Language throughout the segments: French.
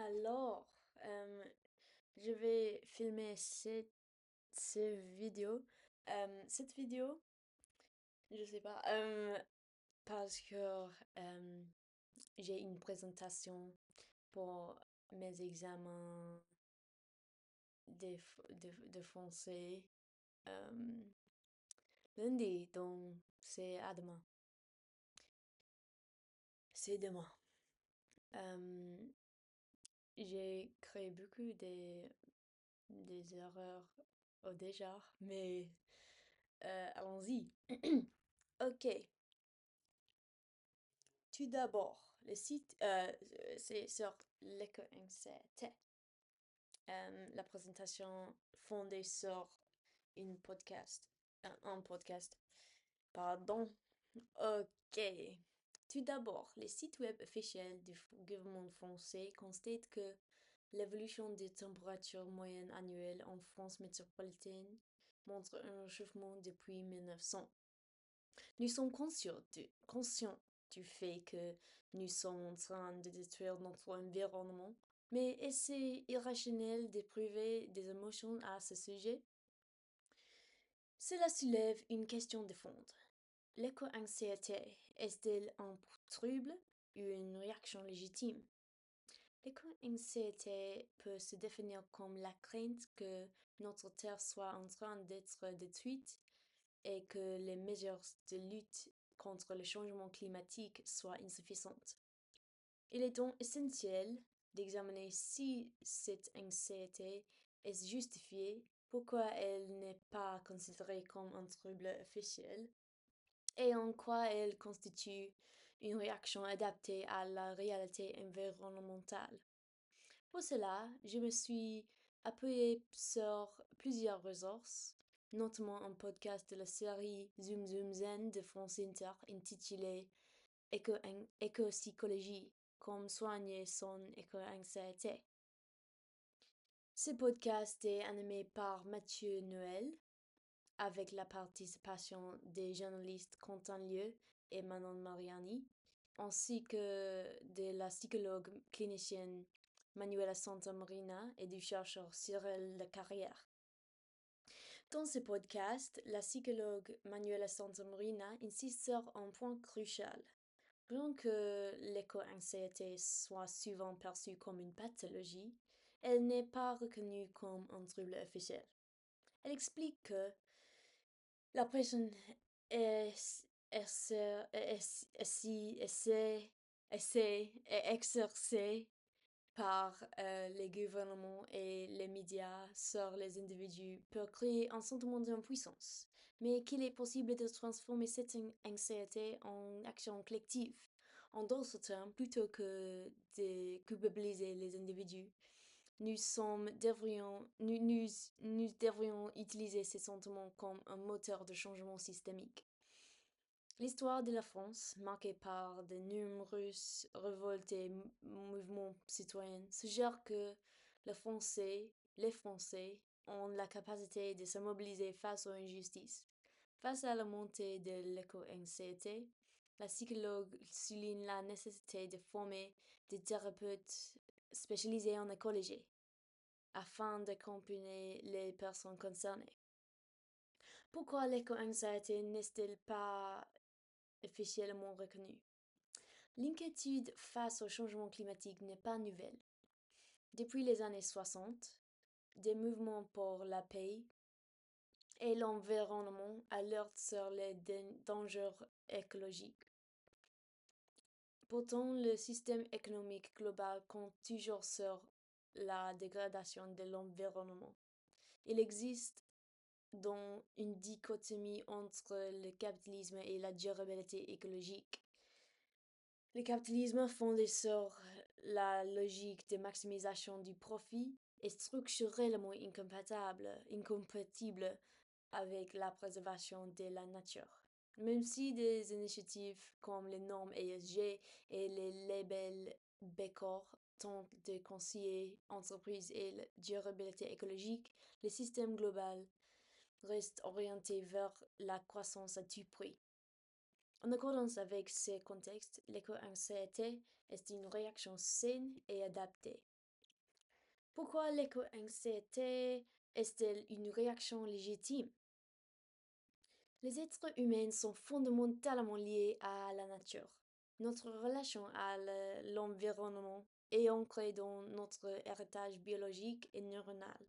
Alors, je vais filmer cette vidéo. Cette vidéo, je sais pas, parce que j'ai une présentation pour mes examens de français euh, lundi, donc c'est à demain. C'est demain. Euh, j'ai créé beaucoup des erreurs au déjà, mais allons-y. Ok, tout d'abord, le site, c'est sur l'Eco-Anxiété. La présentation fondée sur une podcast, un podcast. Pardon. Ok. Tout d'abord, les sites web officiels du gouvernement français constatent que l'évolution des températures moyennes annuelles en France métropolitaine montre un réchauffement depuis 1900. Nous sommes conscients du fait que nous sommes en train de détruire notre environnement, mais est-ce irrationnel d'éprouver des émotions à ce sujet? Cela soulève une question de fond. L'éco-anxiété est-elle un trouble ou une réaction légitime? L'éco-anxiété peut se définir comme la crainte que notre Terre soit en train d'être détruite et que les mesures de lutte contre le changement climatique soient insuffisantes. Il est donc essentiel d'examiner si cette anxiété est justifiée, pourquoi elle n'est pas considérée comme un trouble officiel et en quoi elle constitue une réaction adaptée à la réalité environnementale. Pour cela, je me suis appuyée sur plusieurs ressources, notamment un podcast de la série Zoom Zoom Zen de France Inter intitulé Éco-psychologie, comme soigner son éco-anxiété. Ce podcast est animé par Mathieu Noël, avec la participation des journalistes Quentin Lieu et Manon Mariani, ainsi que de la psychologue clinicienne Manuela Santamarina et du chercheur Cyril Lecarrière. Dans ce podcast, la psychologue Manuela Santamarina insiste sur un point crucial. Bien que l'éco-anxiété soit souvent perçue comme une pathologie, elle n'est pas reconnue comme un trouble officiel. Elle explique que la personne est, est exercée par les gouvernements et les médias sur les individus pour créer un sentiment d'impuissance, mais qu'il est possible de transformer cette anxiété en action collective. En d'autres termes, plutôt que de culpabiliser les individus, nous devrions utiliser ces sentiments comme un moteur de changement systémique. L'histoire de la France, marquée par de nombreuses révoltes et mouvements citoyens, suggère que les Français ont la capacité de se mobiliser face aux injustices. Face à la montée de l'éco-anxiété, la psychologue souligne la nécessité de former des thérapeutes spécialisés en écologie afin d'accompagner les personnes concernées. Pourquoi l'éco-anxiété n'est-elle pas officiellement reconnue? L'inquiétude face au changement climatique n'est pas nouvelle. Depuis les années 60, des mouvements pour la paix et l'environnement alertent sur les dangers écologiques. Pourtant, le système économique global compte toujours sur la dégradation de l'environnement. Il existe donc une dichotomie entre le capitalisme et la durabilité écologique. Le capitalisme fondé sur la logique de maximisation du profit est structurellement incompatible avec la préservation de la nature. Même si des initiatives comme les normes ESG et les labels B Corp tentent de conseiller entreprises et la durabilité écologique, le système global reste orienté vers la croissance à tout prix. En accordance avec ces contextes, l'éco-anxiété est une réaction saine et adaptée. Pourquoi l'éco-anxiété est-elle une réaction légitime? Les êtres humains sont fondamentalement liés à la nature. Notre relation à l'environnement est ancrée dans notre héritage biologique et neuronal.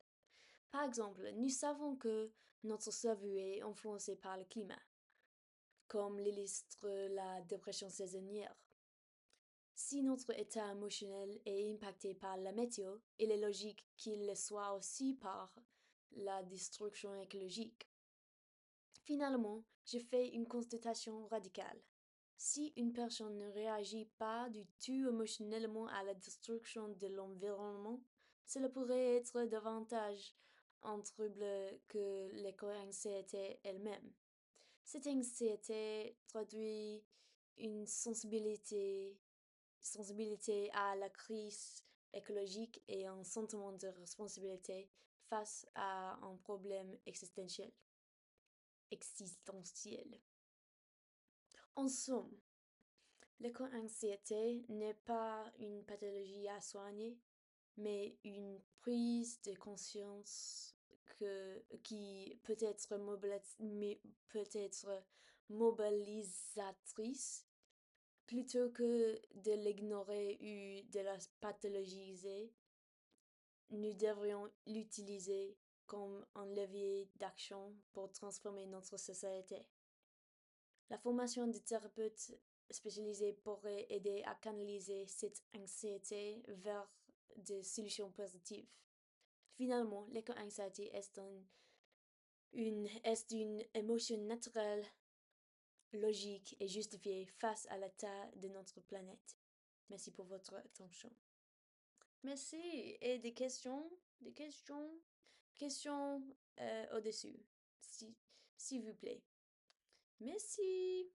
Par exemple, nous savons que notre cerveau est influencé par le climat, comme l'illustre la dépression saisonnière. Si notre état émotionnel est impacté par la météo, il est logique qu'il le soit aussi par la destruction écologique. Finalement, je fais une constatation radicale. Si une personne ne réagit pas du tout émotionnellement à la destruction de l'environnement, cela pourrait être davantage un trouble que l'éco-anxiété elle-même. Cette anxiété traduit une sensibilité à la crise écologique et un sentiment de responsabilité face à un problème existentiel. En somme, l'éco-anxiété n'est pas une pathologie à soigner, mais une prise de conscience qui peut être mobilisatrice plutôt que de l'ignorer ou de la pathologiser. Nous devrions l'utiliser comme un levier d'action pour transformer notre société. La formation de thérapeutes spécialisés pourrait aider à canaliser cette anxiété vers des solutions positives. Finalement, l'éco-anxiété est une émotion naturelle, logique et justifiée face à l'état de notre planète. Merci pour votre attention. Merci. Et questions au-dessus, s'il vous plaît. Merci.